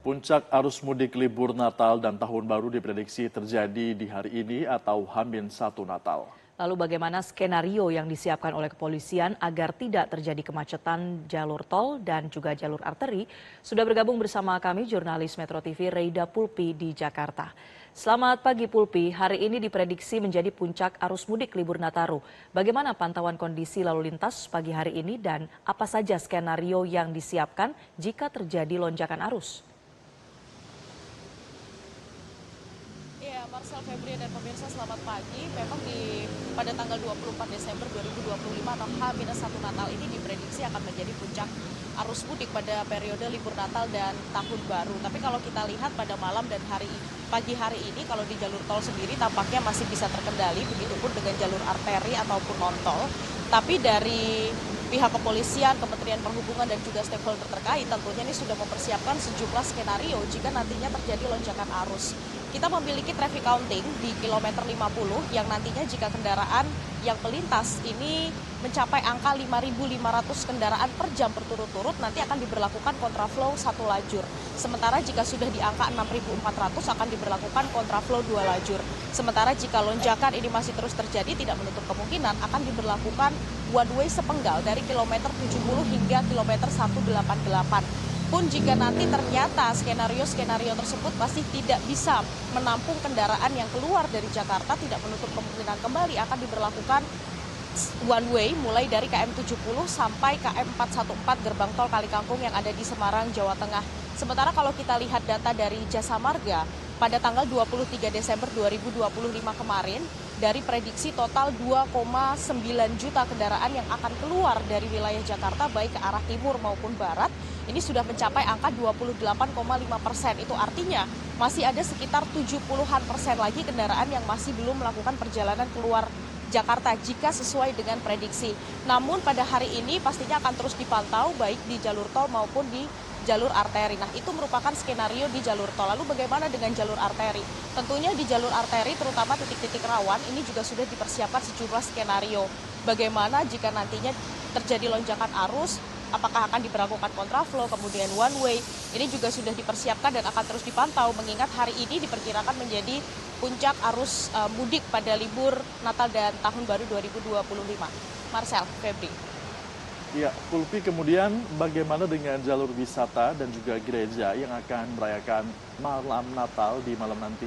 Puncak arus mudik libur Natal dan Tahun Baru diprediksi terjadi di hari ini atau H-1 Natal. Lalu bagaimana skenario yang disiapkan oleh kepolisian agar tidak terjadi kemacetan jalur tol dan juga jalur arteri? Sudah bergabung bersama kami jurnalis Metro TV Reida Pulpi di Jakarta. Selamat pagi Pulpi, hari ini diprediksi menjadi puncak arus mudik libur Nataru. Bagaimana pantauan kondisi lalu lintas pagi hari ini dan apa saja skenario yang disiapkan jika terjadi lonjakan arus? Marcel, Febri, dan pemirsa selamat pagi. Memang pada tanggal 24 Desember 2025 atau H-1 Natal ini diprediksi akan menjadi puncak arus mudik pada periode libur Natal dan Tahun Baru. Tapi kalau kita lihat pada malam dan pagi hari ini, kalau di jalur tol sendiri tampaknya masih bisa terkendali, begitupun dengan jalur arteri ataupun non-tol. Tapi dari pihak kepolisian, Kementerian Perhubungan, dan juga stakeholder terkait tentunya ini sudah mempersiapkan sejumlah skenario jika nantinya terjadi lonjakan arus. Kita memiliki traffic counting di kilometer 50 yang nantinya jika kendaraan yang melintas ini mencapai angka 5.500 kendaraan per jam berturut-turut nanti akan diberlakukan kontraflow satu lajur. Sementara jika sudah di angka 6.400 akan diberlakukan kontraflow dua lajur. Sementara jika lonjakan ini masih terus terjadi tidak menutup kemungkinan akan diberlakukan one way sepenggal dari kilometer 70 hingga kilometer 188. Pun jika nanti ternyata skenario tersebut masih tidak bisa menampung kendaraan yang keluar dari Jakarta, tidak menutup kemungkinan kembali akan diberlakukan one way mulai dari KM 70 sampai KM 414 gerbang tol Kalikangkung yang ada di Semarang, Jawa Tengah. Sementara kalau kita lihat data dari Jasa Marga, pada tanggal 23 Desember 2025 kemarin, dari prediksi total 2,9 juta kendaraan yang akan keluar dari wilayah Jakarta baik ke arah timur maupun barat, ini sudah mencapai angka 28,5%. Itu artinya masih ada sekitar 70-an% lagi kendaraan yang masih belum melakukan perjalanan keluar Jakarta jika sesuai dengan prediksi. Namun pada hari ini pastinya akan terus dipantau baik di jalur tol maupun di jalur arteri. Nah, itu merupakan skenario di jalur tol. Lalu bagaimana dengan jalur arteri? Tentunya di jalur arteri terutama titik-titik rawan ini juga sudah dipersiapkan sejumlah skenario. Bagaimana jika nantinya terjadi lonjakan arus, apakah akan diberlakukan kontraflow, kemudian one way, ini juga sudah dipersiapkan dan akan terus dipantau mengingat hari ini diperkirakan menjadi puncak arus mudik pada libur Natal dan Tahun Baru 2025. Marcel, Febri. Ya, Pulpi, kemudian bagaimana dengan jalur wisata dan juga gereja yang akan merayakan malam Natal di malam nanti?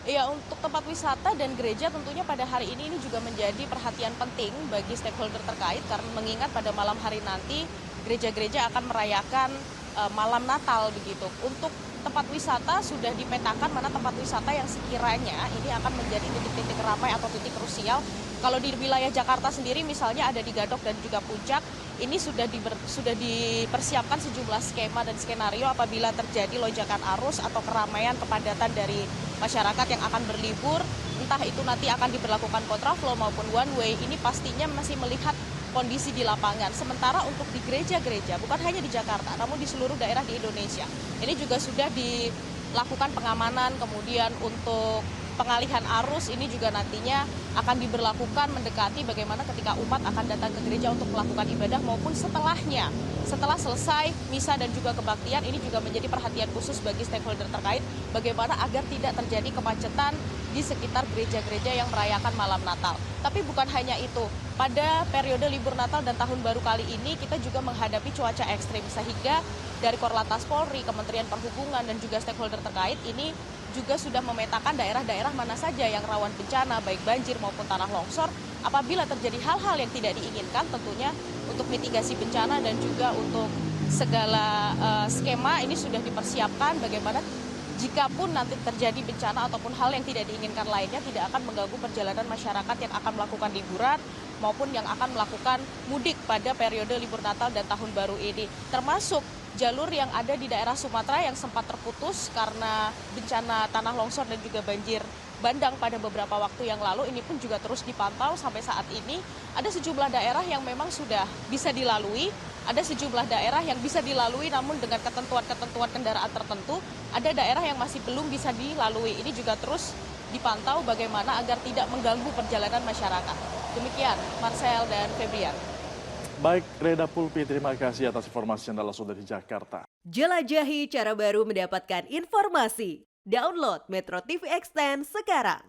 Ya, untuk tempat wisata dan gereja tentunya pada hari ini juga menjadi perhatian penting bagi stakeholder terkait karena mengingat pada malam hari nanti gereja-gereja akan merayakan malam Natal begitu. Untuk tempat wisata sudah dipetakan mana tempat wisata yang sekiranya ini akan menjadi titik-titik ramai atau titik krusial. Kalau di wilayah Jakarta sendiri misalnya ada di Gadok dan juga Puncak, ini sudah dipersiapkan sejumlah skema dan skenario apabila terjadi lonjakan arus atau keramaian kepadatan dari masyarakat yang akan berlibur, entah itu nanti akan diberlakukan kontraflow maupun one way, ini pastinya masih melihat kondisi di lapangan. Sementara untuk di gereja-gereja, bukan hanya di Jakarta, namun di seluruh daerah di Indonesia, ini juga sudah dilakukan pengamanan, kemudian untuk pengalihan arus ini juga nantinya akan diberlakukan mendekati bagaimana ketika umat akan datang ke gereja untuk melakukan ibadah maupun setelahnya. Setelah selesai misa dan juga kebaktian, ini juga menjadi perhatian khusus bagi stakeholder terkait bagaimana agar tidak terjadi kemacetan di sekitar gereja-gereja yang merayakan malam Natal. Tapi bukan hanya itu, pada periode libur Natal dan Tahun Baru kali ini kita juga menghadapi cuaca ekstrim sehingga dari Korlantas Polri, Kementerian Perhubungan, dan juga stakeholder terkait ini juga sudah memetakan daerah-daerah mana saja yang rawan bencana, baik banjir maupun tanah longsor. Apabila terjadi hal-hal yang tidak diinginkan, tentunya untuk mitigasi bencana dan juga untuk segala skema ini sudah dipersiapkan bagaimana jikapun nanti terjadi bencana ataupun hal yang tidak diinginkan lainnya tidak akan mengganggu perjalanan masyarakat yang akan melakukan liburan maupun yang akan melakukan mudik pada periode libur Natal dan Tahun Baru ini. Termasuk jalur yang ada di daerah Sumatera yang sempat terputus karena bencana tanah longsor dan juga banjir bandang pada beberapa waktu yang lalu, ini pun juga terus dipantau sampai saat ini. Ada sejumlah daerah yang memang sudah bisa dilalui, ada sejumlah daerah yang bisa dilalui namun dengan ketentuan-ketentuan kendaraan tertentu, ada daerah yang masih belum bisa dilalui. Ini juga terus dipantau bagaimana agar tidak mengganggu perjalanan masyarakat. Demikian, Marcel dan Febrian. Baik, Reda Pulpi, terima kasih atas informasi Anda langsung dari Jakarta. Jelajahi cara baru mendapatkan informasi. Download Metro TV Extend sekarang.